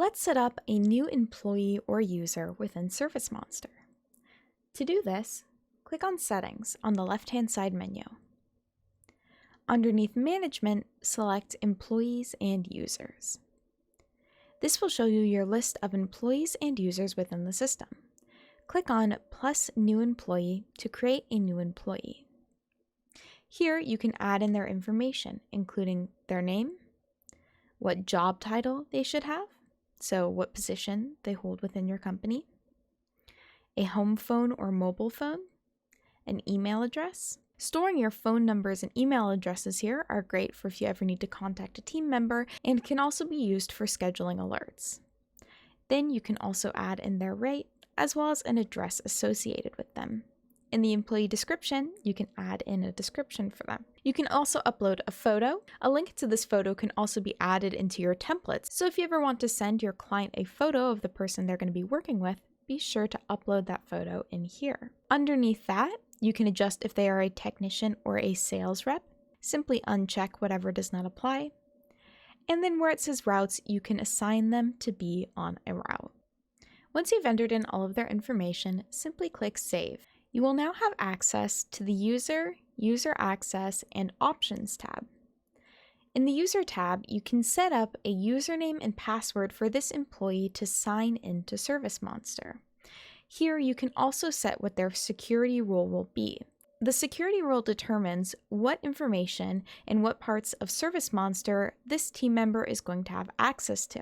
Let's set up a new employee or user within ServiceMonster. To do this, click on Settings on the left-hand side menu. Underneath Management, select Employees and Users. This will show you your list of employees and users within the system. Click on Plus New Employee to create a new employee. Here you can add in their information, including their name, what job title they should have, so what position they hold within your company, a home phone or mobile phone, an email address. Storing your phone numbers and email addresses here are great for if you ever need to contact a team member and can also be used for scheduling alerts. Then you can also add in their rate as well as an address associated with them. In the employee description, you can add in a description for them. You can also upload a photo. A link to this photo can also be added into your templates. So if you ever want to send your client a photo of the person they're going to be working with, be sure to upload that photo in here. Underneath that, you can adjust if they are a technician or a sales rep. Simply uncheck whatever does not apply. And then where it says routes, you can assign them to be on a route. Once you've entered in all of their information, simply click Save. You will now have access to the User, User Access, and Options tab. In the User tab, you can set up a username and password for this employee to sign into ServiceMonster. Here, you can also set what their security role will be. The security role determines what information and what parts of ServiceMonster this team member is going to have access to.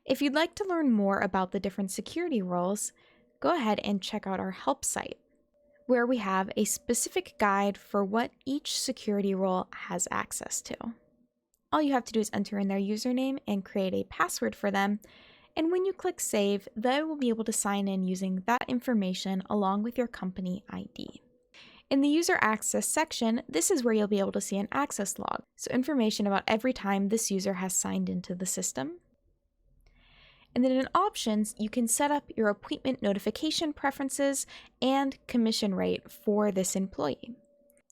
If you'd like to learn more about the different security roles, go ahead and check out our help site, where we have a specific guide for what each security role has access to. All you have to do is enter in their username and create a password for them, and when you click Save, they will be able to sign in using that information along with your company ID. In the User Access section, this is where you'll be able to see an access log, so information about every time this user has signed into the system. And then in Options, you can set up your appointment notification preferences and commission rate for this employee.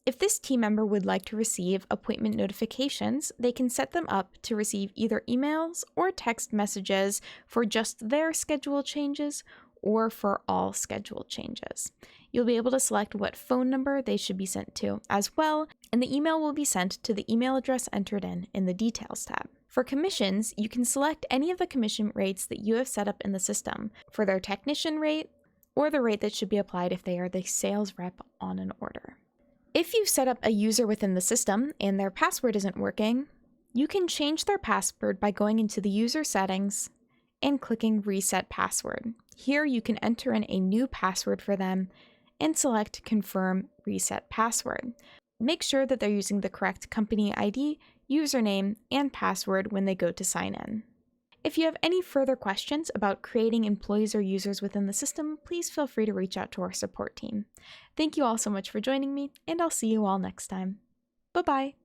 If this team member would like to receive appointment notifications, they can set them up to receive either emails or text messages for just their schedule changes or for all schedule changes. You'll be able to select what phone number they should be sent to as well, and the email will be sent to the email address entered in the Details tab. For commissions, you can select any of the commission rates that you have set up in the system for their technician rate or the rate that should be applied if they are the sales rep on an order. If you set up a user within the system and their password isn't working, you can change their password by going into the user settings and clicking Reset Password. Here you can enter in a new password for them and select Confirm Reset Password. Make sure that they're using the correct company ID, username, and password when they go to sign in. If you have any further questions about creating employees or users within the system, please feel free to reach out to our support team. Thank you all so much for joining me, and I'll see you all next time. Bye-bye!